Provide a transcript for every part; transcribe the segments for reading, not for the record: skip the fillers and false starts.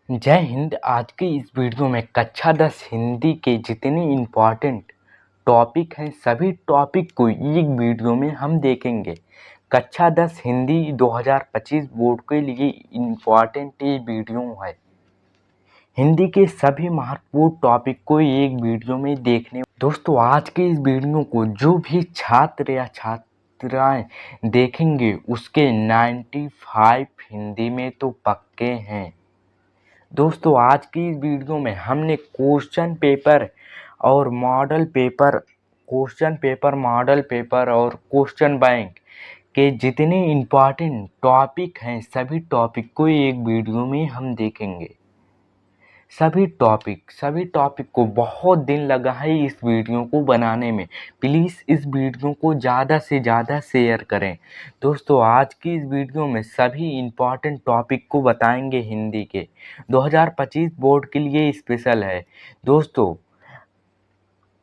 जय हिंद। आज की इस वीडियो में कक्षा 10 हिंदी के जितने इम्पोर्टेंट टॉपिक हैं सभी टॉपिक को एक वीडियो में हम देखेंगे। कक्षा 10 हिंदी 2025 बोर्ड के लिए इम्पोर्टेंट ये वीडियो है। हिंदी के सभी महत्वपूर्ण टॉपिक को एक वीडियो में देखने। दोस्तों, आज के इस वीडियो को जो भी छात्र या छात्राएं देखेंगे उसके 95 हिंदी में तो पक्के हैं। दोस्तों, आज की इस वीडियो में हमने मॉडल पेपर और क्वेश्चन बैंक के जितने इम्पोर्टेंट टॉपिक हैं सभी टॉपिक को एक वीडियो में हम देखेंगे। सभी टॉपिक को बहुत दिन लगा है इस वीडियो को बनाने में। प्लीज़ इस वीडियो को ज़्यादा से ज़्यादा शेयर करें। दोस्तों, आज की इस वीडियो में सभी इम्पोर्टेंट टॉपिक को बताएंगे हिंदी के। 2025 बोर्ड के लिए स्पेशल है। दोस्तों,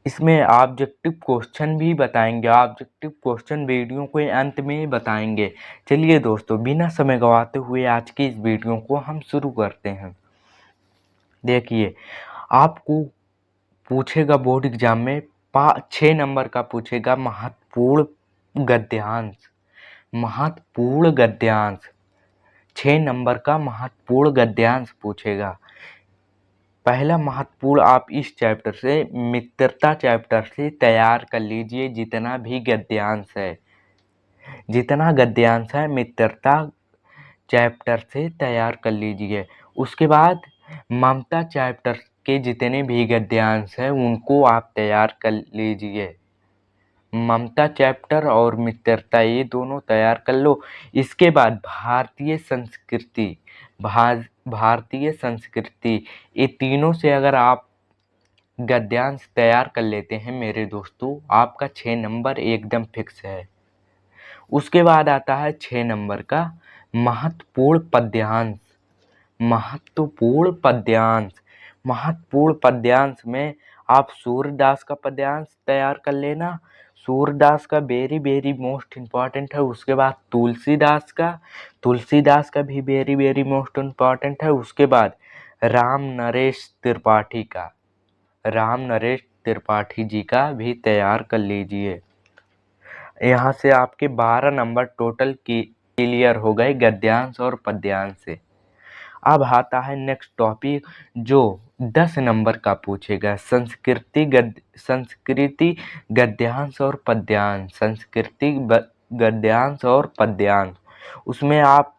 इसमें ऑब्जेक्टिव क्वेश्चन भी बताएंगे। ऑब्जेक्टिव क्वेश्चन वीडियो के अंत में बताएंगे। चलिए दोस्तों, बिना समय गंवाते हुए आज की इस वीडियो को हम शुरू करते हैं। देखिए, आपको पूछेगा बोर्ड एग्जाम में 6 नंबर का पूछेगा महत्वपूर्ण गद्यांश 6 नंबर का महत्वपूर्ण गद्यांश पूछेगा। पहला महत्वपूर्ण आप इस चैप्टर से मित्रता चैप्टर से तैयार कर लीजिए। जितना गद्यांश है मित्रता चैप्टर से तैयार कर लीजिए। उसके बाद ममता चैप्टर के जितने भी गद्यांश हैं उनको आप तैयार कर लीजिए। ममता चैप्टर और मित्रता ये दोनों तैयार कर लो। इसके बाद भारतीय संस्कृति ये तीनों से अगर आप गद्यांश तैयार कर लेते हैं मेरे दोस्तों, आपका 6 नंबर एकदम फिक्स है। उसके बाद आता है 6 नंबर का महत्वपूर्ण पद्यांश। महत्वपूर्ण पद्यांश में आप सूरदास का पद्यांश तैयार कर लेना। सूरदास का वेरी वेरी मोस्ट इम्पॉर्टेंट है। उसके बाद तुलसीदास का भी वेरी वेरी मोस्ट इम्पॉर्टेंट है। उसके बाद राम नरेश त्रिपाठी जी का भी तैयार कर लीजिए। यहाँ से आपके 12 नंबर टोटल क्लियर हो गए गद्यांश और पद्यांश से। अब आता है नेक्स्ट टॉपिक जो 10 नंबर का पूछेगा संस्कृति गद्यांश और पद्यांश। उसमें आप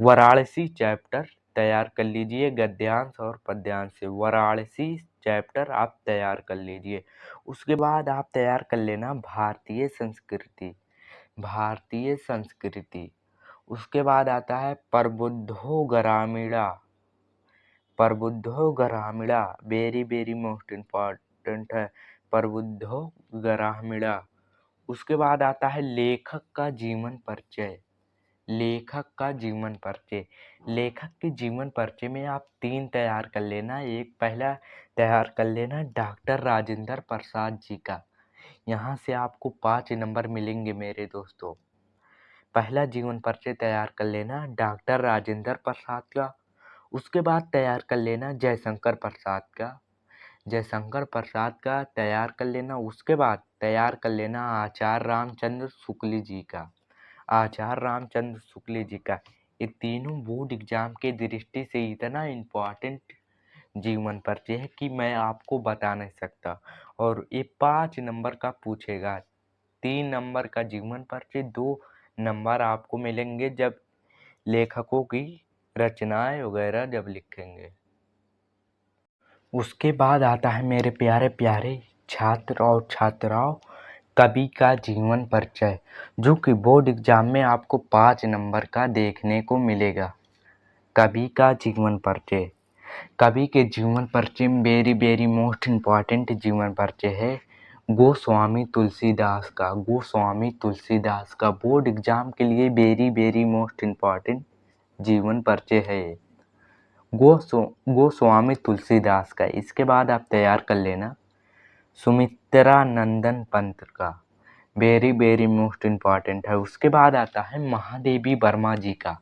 वाराणसी चैप्टर तैयार कर लीजिए। गद्यांश और पद्यांश से वाराणसी चैप्टर आप तैयार कर लीजिए। उसके बाद आप तैयार कर लेना भारतीय संस्कृति। उसके बाद आता है प्रबुद्धो ग्रामीणा वेरी वेरी मोस्ट इम्पॉर्टेंट है। प्रबुद्धो ग्रामीणा। उसके बाद आता है लेखक के जीवन परिचय में आप 3 तैयार कर लेना। एक पहला तैयार कर लेना डॉक्टर राजेंद्र प्रसाद जी का। यहाँ से आपको 5 नंबर मिलेंगे मेरे दोस्तों। पहला जीवन परिचय तैयार कर लेना डॉक्टर राजेंद्र प्रसाद का। उसके बाद तैयार कर लेना जयशंकर प्रसाद का तैयार कर लेना। उसके बाद तैयार कर लेना आचार्य रामचंद्र शुक्ल जी का। ये तीनों बोर्ड एग्जाम के दृष्टि से इतना इम्पोर्टेंट जीवन परिचय है कि मैं आपको बता नहीं सकता। और ये 5 नंबर का पूछेगा। 3 नंबर का जीवन परिचय, 2 नंबर आपको मिलेंगे जब लेखकों की रचनाएं वगैरह जब लिखेंगे। उसके बाद आता है मेरे प्यारे प्यारे छात्र और छात्राओं कवि का जीवन परिचय, जो कि बोर्ड एग्जाम में आपको 5 नंबर का देखने को मिलेगा। कवि का जीवन परिचय। कवि के जीवन परिचय में वेरी वेरी मोस्ट इम्पॉर्टेंट जीवन परिचय है गोस्वामी तुलसीदास का बोर्ड एग्जाम के लिए वेरी वेरी मोस्ट इम्पॉर्टेंट जीवन परिचय है गोस्वामी तुलसीदास का। इसके बाद आप तैयार कर लेना सुमित्रा नंदन पंत का, वेरी वेरी मोस्ट इम्पॉर्टेंट है। उसके बाद आता है महादेवी वर्मा जी का।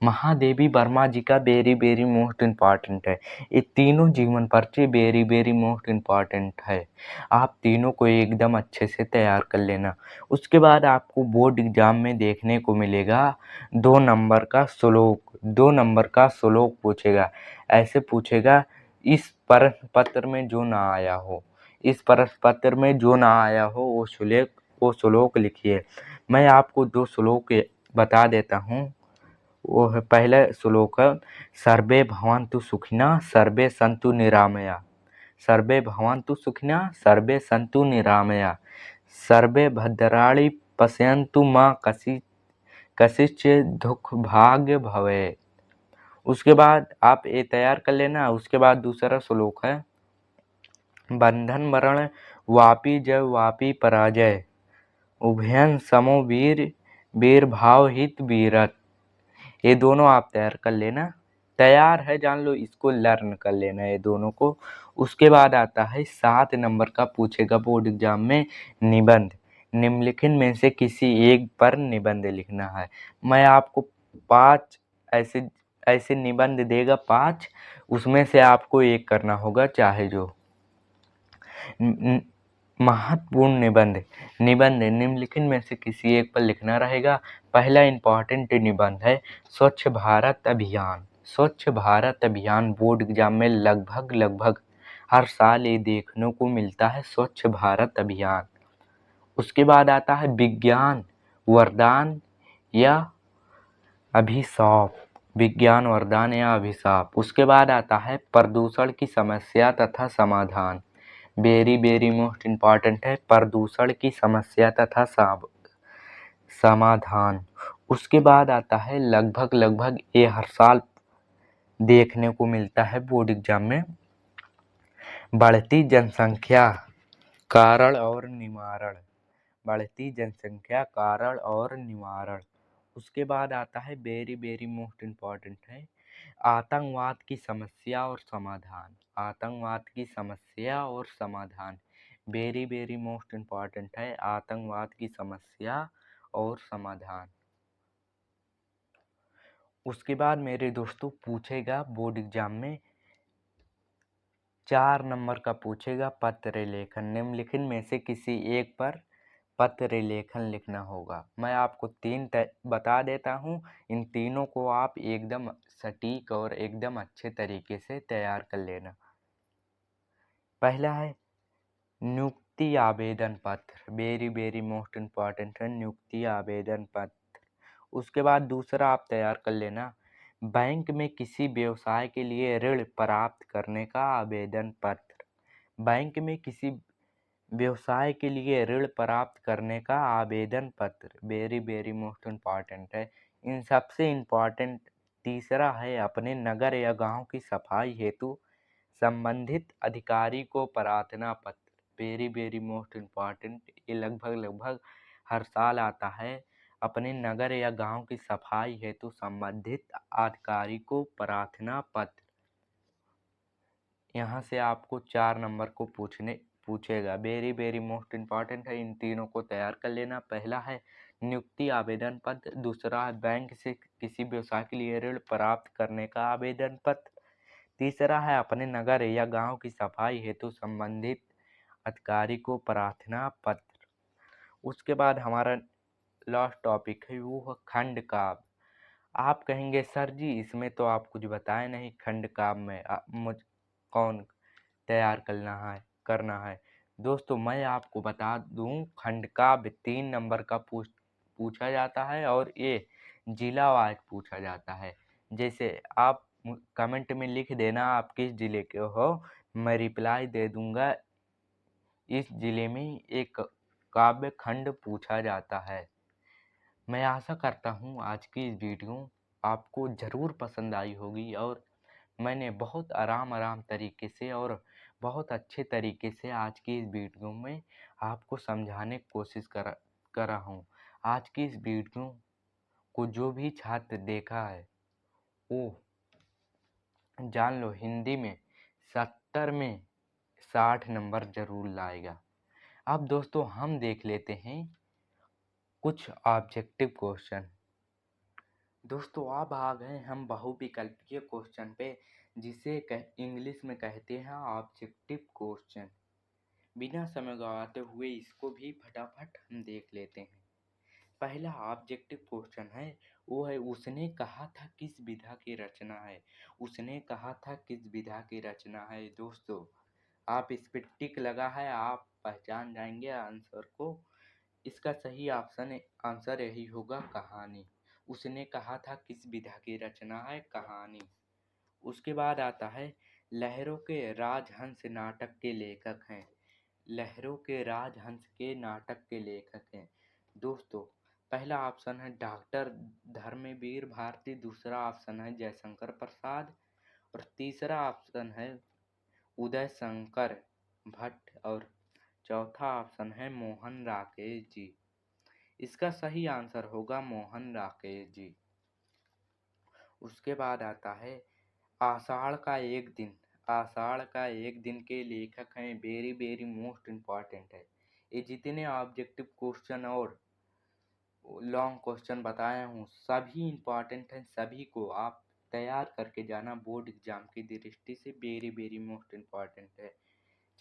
महादेवी वर्मा जी का वेरी वेरी मोस्ट इम्पॉर्टेंट है। ये तीनों जीवन पर्ची वेरी वेरी मोस्ट इम्पॉर्टेंट है। आप तीनों को एकदम अच्छे से तैयार कर लेना। उसके बाद आपको बोर्ड एग्जाम में देखने को मिलेगा 2 नंबर का श्लोक, 2 नंबर का श्लोक पूछेगा। ऐसे पूछेगा, इस प्रश्न पत्र में जो ना आया हो, इस प्रश्न पत्र में जो ना आया हो वो श्लोक लिखिए। मैं आपको 2 श्लोक बता देता हूँ। वो है, पहला श्लोक है, सर्वे भवन्तु सुखिनः सर्वे सन्तु निरामया, सर्वे भवन्तु सुखिनः सर्वे सन्तु निरामया, सर्वे भद्राणि पश्यन्तु मा कश्चित् दुःख भाग्य भवेत्। उसके बाद आप ये तैयार कर लेना। उसके बाद दूसरा श्लोक है, बंधन मरण वापि जय वापि पराजय, उभयं समो वीर वीर भाव हित वीरत। ये दोनों आप तैयार कर लेना। तैयार है, जान लो, इसको लर्न कर लेना ये दोनों को। उसके बाद आता है 7 नंबर का पूछेगा बोर्ड एग्जाम में निबंध। निम्नलिखित में से किसी एक पर निबंध लिखना है। मैं आपको 5 ऐसे ऐसे निबंध देगा, 5, उसमें से आपको एक करना होगा चाहे जो। महत्वपूर्ण निबंध निम्नलिखित में से किसी एक पर लिखना रहेगा। पहला इम्पॉर्टेंट निबंध है स्वच्छ भारत अभियान। स्वच्छ भारत अभियान बोर्ड एग्जाम में लगभग हर साल ये देखने को मिलता है, स्वच्छ भारत अभियान। उसके बाद आता है विज्ञान वरदान या अभिशाप, विज्ञान वरदान या अभिशाप। उसके बाद आता है प्रदूषण की समस्या तथा समाधान। वेरी वेरी मोस्ट इम्पॉर्टेंट है, प्रदूषण की समस्या तथा समाधान। उसके बाद आता है लगभग ये हर साल देखने को मिलता है बोर्ड एग्जाम में, बढ़ती जनसंख्या कारण और निवारण, बढ़ती जनसंख्या कारण और निवारण। उसके बाद आता है वेरी वेरी मोस्ट इम्पॉर्टेंट है, आतंकवाद की समस्या और समाधान, आतंकवाद की समस्या और समाधान। वेरी वेरी मोस्ट इम्पॉर्टेंट है, आतंकवाद की समस्या और समाधान। उसके बाद मेरे दोस्तों पूछेगा बोर्ड एग्जाम में 4 नंबर का पूछेगा पत्र लेखन। निम्नलिखित में से किसी एक पर पत्र लेखन लिखना होगा। मैं आपको 3 बता देता हूँ, इन तीनों को आप एकदम सटीक और एकदम अच्छे तरीके से तैयार कर लेना। पहला है नियुक्ति आवेदन पत्र, वेरी वेरी मोस्ट इम्पॉर्टेंट है, नियुक्ति आवेदन पत्र। उसके बाद दूसरा आप तैयार कर लेना, बैंक में किसी व्यवसाय के लिए ऋण प्राप्त करने का आवेदन पत्र। बैंक में किसी व्यवसाय के लिए ऋण प्राप्त करने का आवेदन पत्र, वेरी वेरी मोस्ट इम्पॉर्टेंट है। इन सबसे इम्पॉर्टेंट तीसरा है अपने नगर या गांव की सफाई हेतु संबंधित अधिकारी को प्रार्थना पत्र, वेरी वेरी मोस्ट इम्पॉर्टेंट। ये लगभग हर साल आता है, अपने नगर या गांव की सफाई हेतु संबंधित अधिकारी को प्रार्थना पत्र। यहाँ से आपको 4 नंबर को पूछेगा, वेरी वेरी मोस्ट इम्पॉर्टेंट है। इन तीनों को तैयार कर लेना। पहला है नियुक्ति आवेदन पत्र, दूसरा है बैंक से किसी व्यवसाय के लिए ऋण प्राप्त करने का आवेदन पत्र, तीसरा है अपने नगर या गांव की सफाई हेतु संबंधित अधिकारी को प्रार्थना पत्र। उसके बाद हमारा लास्ट टॉपिक है वो है खंड काव्य। आप कहेंगे सर जी इसमें तो आप कुछ बताए नहीं, खंड काव्य में मुझ कौन तैयार करना है। दोस्तों मैं आपको बता दूं, खंड काव्य 3 नंबर का पूछा जाता है और ये जिला वाइज पूछा जाता है। जैसे आप कमेंट में लिख देना आप किस जिले के हो, मैं रिप्लाई दे दूंगा इस जिले में एक काव्य खंड पूछा जाता है। मैं आशा करता हूँ आज की इस वीडियो आपको ज़रूर पसंद आई होगी और मैंने बहुत आराम तरीके से और बहुत अच्छे तरीके से आज की इस वीडियो में आपको समझाने की कोशिश करा हूँ। आज की इस वीडियो को जो भी छात्र देखा है वो जान लो हिंदी में 70 में 60 नंबर जरूर लाएगा। अब दोस्तों हम देख लेते हैं कुछ ऑब्जेक्टिव क्वेश्चन। दोस्तों अब आ गए हम बहुविकल्पीय क्वेश्चन पे, जिसे इंग्लिश में कहते हैं ऑब्जेक्टिव क्वेश्चन। बिना समय गवाते हुए इसको भी फटाफट हम देख लेते हैं। पहला ऑब्जेक्टिव क्वेश्चन है, वो है उसने कहा था किस विधा की रचना है। उसने कहा था किस विधा की रचना है। दोस्तों आप इस पे टिक लगा है, आप पहचान जाएंगे आंसर को। इसका सही आंसर यही होगा, कहानी। उसने कहा था किस विधा की रचना है, कहानी। उसके बाद आता है लहरों के राजहंस नाटक के लेखक हैं। लहरों के राजहंस के नाटक के लेखक हैं। दोस्तों पहला ऑप्शन है डॉक्टर धर्मवीर भारती, दूसरा ऑप्शन है जयशंकर प्रसाद और तीसरा ऑप्शन है उदय शंकर भट्ट और चौथा ऑप्शन है मोहन राकेश जी। इसका सही आंसर होगा मोहन राकेश जी। उसके बाद आता है आषाढ़ का एक दिन। आषाढ़ का एक दिन के लेखक हैं, वेरी वेरी मोस्ट इम्पॉर्टेंट है। ये जितने ऑब्जेक्टिव क्वेश्चन और लॉन्ग क्वेश्चन बताया हूँ सभी इम्पॉर्टेंट हैं, सभी को आप तैयार करके जाना बोर्ड एग्जाम की दृष्टि से, वेरी वेरी मोस्ट इम्पॉर्टेंट है।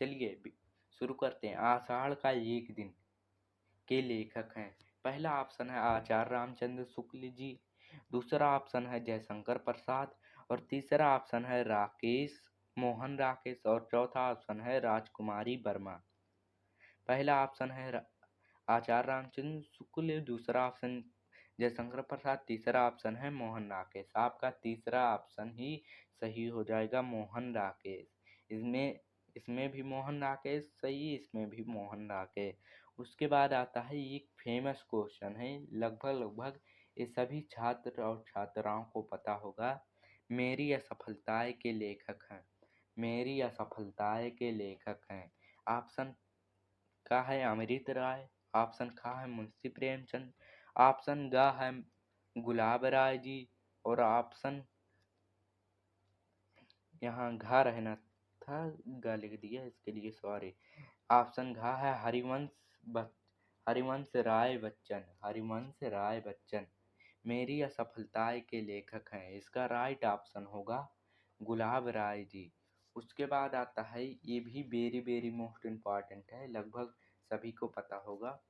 चलिए शुरू करते हैं। आषाढ़ का एक दिन के लेखक हैं। पहला ऑप्शन है आचार्य रामचंद्र शुक्ल जी, दूसरा ऑप्शन है जयशंकर प्रसाद और तीसरा ऑप्शन है मोहन राकेश और चौथा ऑप्शन है राजकुमारी वर्मा। पहला ऑप्शन है आचार्य रामचंद्र शुक्ल, दूसरा ऑप्शन जयशंकर प्रसाद, तीसरा ऑप्शन है मोहन राकेश। आपका तीसरा ऑप्शन ही सही हो जाएगा, मोहन राकेश। इसमें इसमें भी मोहन राकेश सही, इसमें भी मोहन राकेश। उसके बाद आता है एक फेमस क्वेश्चन है, लगभग ये सभी छात्र और छात्राओं को पता होगा। मेरी असफलताएं के लेखक हैं। मेरी असफलताएं के लेखक हैं। ऑप्शन का है अमृत राय, ऑप्शन खा है मुंशी प्रेमचंद, ऑप्शन ग है गुलाब राय जी और ऑप्शन यहाँ घा रहना था, ग लिख दिया, इसके लिए सॉरी। ऑप्शन घा है हरिवंश राय बच्चन। हरिवंश राय बच्चन मेरी असफलताएं के लेखक हैं। इसका राइट ऑप्शन होगा गुलाब राय जी। उसके बाद आता है, ये भी वेरी वेरी मोस्ट इम्पॉर्टेंट है, लगभग सभी को पता होगा।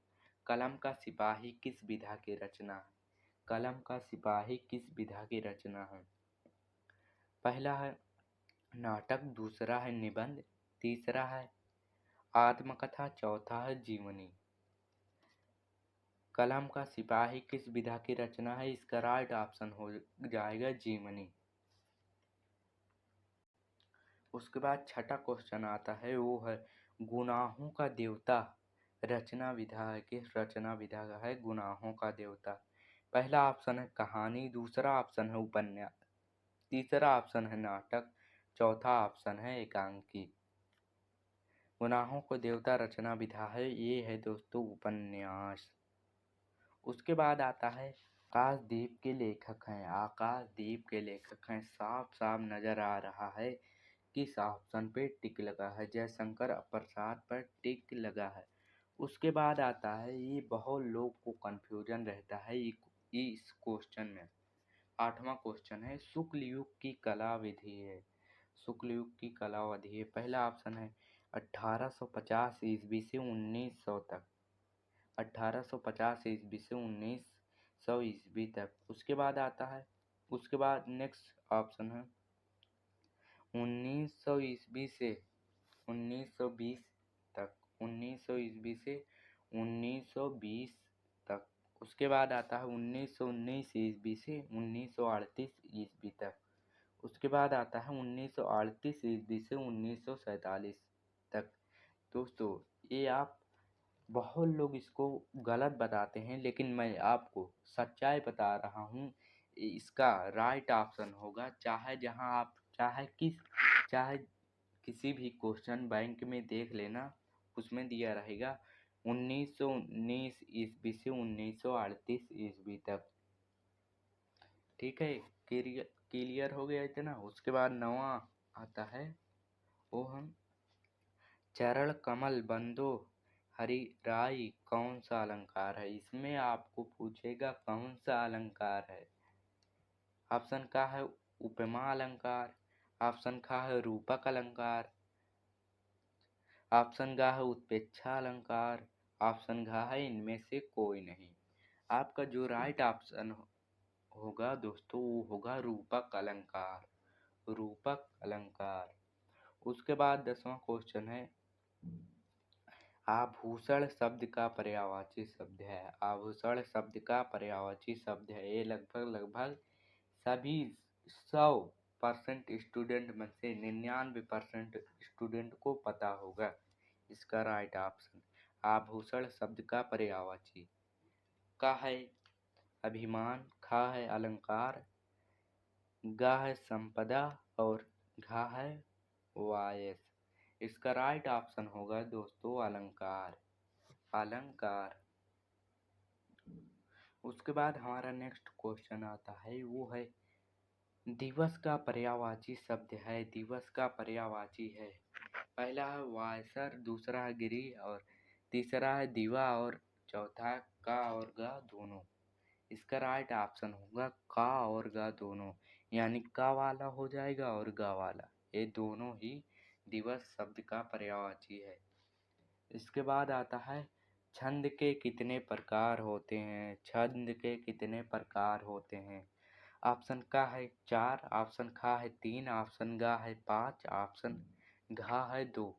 कलम का सिपाही किस विधा की रचना है। कलम का सिपाही किस विधा की रचना है। पहला है नाटक, दूसरा है निबंध, तीसरा है आत्मकथा, चौथा है जीवनी। कलम का सिपाही किस विधा की रचना है। इसका राइट ऑप्शन हो जाएगा जीवनी। उसके बाद छठा क्वेश्चन आता है, वो है गुनाहों का देवता रचना विधा है। किस रचना विधा का है गुनाहों का देवता। पहला ऑप्शन है कहानी, दूसरा ऑप्शन है उपन्यास, तीसरा ऑप्शन है नाटक, चौथा ऑप्शन है एकांकी। गुनाहों को देवता रचना विधा है, ये है दोस्तों उपन्यास। उसके बाद आता है आकाशदीप के लेखक हैं। आकाशदीप के लेखक हैं, साफ साफ नजर आ रहा है किस ऑप्शन पे टिक लगा है। जयशंकर प्रसाद पर टिक लगा है। उसके बाद आता है, ये बहुत लोग को कंफ्यूजन रहता है इस क्वेश्चन में। आठवां क्वेश्चन है शुक्ल युग की कला विधि है। शुक्ल युग की कला विधि है। पहला ऑप्शन है 1850 ईस्वी से 1900 तक। 1850 ईस्वी से 1900 ईस्वी तक। उसके बाद आता है, उसके बाद नेक्स्ट ऑप्शन है 1900 ईस्वी से 1920 तक। 1900 ईस्वी से 1920 तक। उसके बाद आता है 1919 ईस्वी से 1938 ईस्वी तक। उसके बाद आता है 1938 ईस्वी से 1947 तक। दोस्तों ये आप बहुत लोग इसको गलत बताते हैं, लेकिन मैं आपको सच्चाई बता रहा हूँ। इसका राइट ऑप्शन होगा, चाहे किसी भी क्वेश्चन बैंक में देख लेना, उसमें दिया रहेगा 1919 ईस्वी से 1938 ईस्वी तक। ठीक है, क्लियर हो गया इतना। उसके बाद नवा आता है, वो हम चरण कमल बंदो हरिराई कौन सा अलंकार है। इसमें आपको पूछेगा कौन सा अलंकार है। ऑप्शन का है उपमा अलंकार, ऑप्शन का है रूपक अलंकार, ऑप्शन का है उत्प्रेक्षा अलंकार, ऑप्शन का है इनमें से कोई नहीं। आपका जो राइट ऑप्शन होगा दोस्तों वो होगा रूपक अलंकार, रूपक अलंकार। उसके बाद 10वां क्वेश्चन है, आभूषण शब्द का पर्यायवाची शब्द है। आभूषण शब्द का पर्यायवाची शब्द है। ये लगभग सभी 100% स्टूडेंट में से 99% स्टूडेंट को पता होगा। इसका राइट ऑप्शन आभूषण शब्द का पर्यायवाची का है अभिमान, खा है अलंकार, गा है संपदा और घा है वायस। इसका राइट ऑप्शन होगा दोस्तों अलंकार, अलंकार। उसके बाद हमारा नेक्स्ट क्वेश्चन आता है, वो है दिवस का पर्यायवाची शब्द है। दिवस का पर्यायवाची है, पहला है वायसर, दूसरा है गिरी और तीसरा है दीवा और चौथा है का और गा दोनों। इसका राइट ऑप्शन होगा का और गा दोनों, यानी का वाला हो जाएगा और गा वाला, ये दोनों ही दिवस शब्द का पर्यायवाची है। इसके बाद आता है छंद के कितने प्रकार होते हैं। छंद के कितने प्रकार होते हैं। ऑप्शन का है 4, ऑप्शन खा है 3, ऑप्शन गा है 5, ऑप्शन घा है 2।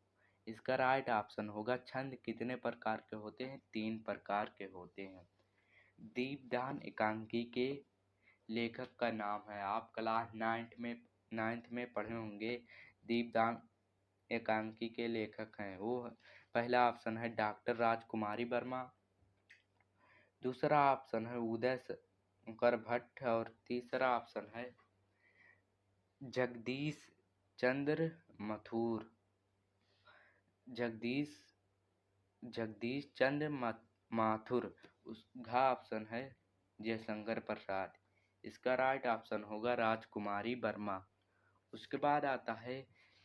इसका राइट ऑप्शन होगा छंद कितने प्रकार के होते हैं, 3 प्रकार के होते हैं। दीपदान एकांकी के लेखक का नाम है। आप क्लास 9th में पढ़े होंगे। दीपदान एकांकी के लेखक हैं वो, पहला ऑप्शन है डॉक्टर राजकुमारी वर्मा, दूसरा ऑप्शन है उदय शंकर भट्ट और तीसरा ऑप्शन है जगदीश चंद्र मथुर, जगदीश चंद्र माथुर। उसका ऑप्शन है जयशंकर प्रसाद। इसका राइट ऑप्शन होगा राजकुमारी वर्मा। उसके बाद आता है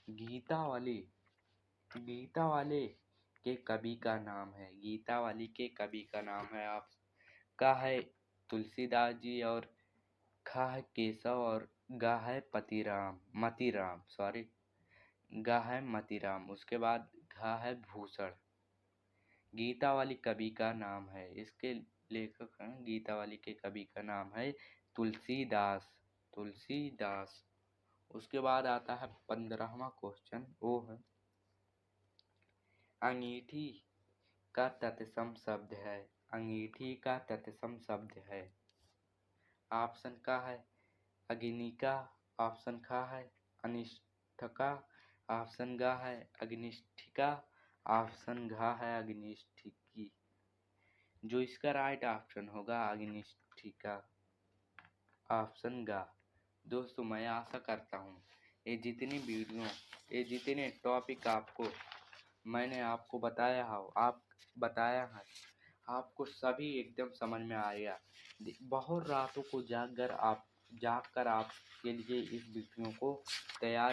गीता वाले के कवि का नाम है। गीता वाली के कवि का नाम है। आप का है तुलसीदास जी और खा है केशव और गा है मतीराम। उसके बाद घा है भूषण। गीता वाली कवि का नाम है, इसके लेखक हैं गीता वाली के कवि का नाम है तुलसीदास। उसके बाद आता है 15वां क्वेश्चन, वो है अंगीठी का तत्सम शब्द है। अंगीठी का तत्सम शब्द है। ऑप्शन का है अग्निका, ऑप्शन खा है अनिष्ठका, ऑप्शन गा है अग्निष्ठिका, ऑप्शन घा है अग्निष्ठिकी। जो इसका राइट ऑप्शन होगा अग्निष्ठिका, ऑप्शन गा। दोस्तों मैं आशा करता हूँ ये जितने टॉपिक मैंने आपको बताया है आपको सभी एकदम समझ में आएगा। बहुत रातों को जागकर आपके लिए इस वीडियो को तैयार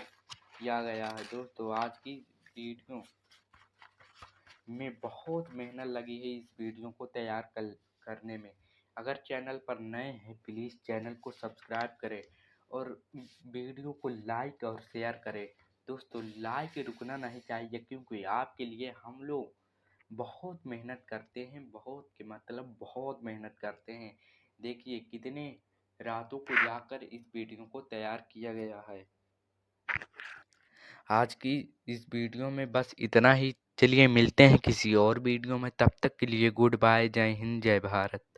किया गया है। दोस्तों आज की वीडियो में बहुत मेहनत लगी है इस वीडियो को तैयार करने में। अगर चैनल पर नए हैं प्लीज़ चैनल को सब्सक्राइब करें और वीडियो को लाइक और शेयर करें। दोस्तों लाइक रुकना नहीं चाहिए, क्योंकि आपके लिए हम लोग बहुत मेहनत करते हैं, बहुत मेहनत करते हैं। देखिए कितने रातों को जाकर इस वीडियो को तैयार किया गया है। आज की इस वीडियो में बस इतना ही। चलिए मिलते हैं किसी और वीडियो में, तब तक के लिए गुड बाय, जय हिंद, जय भारत।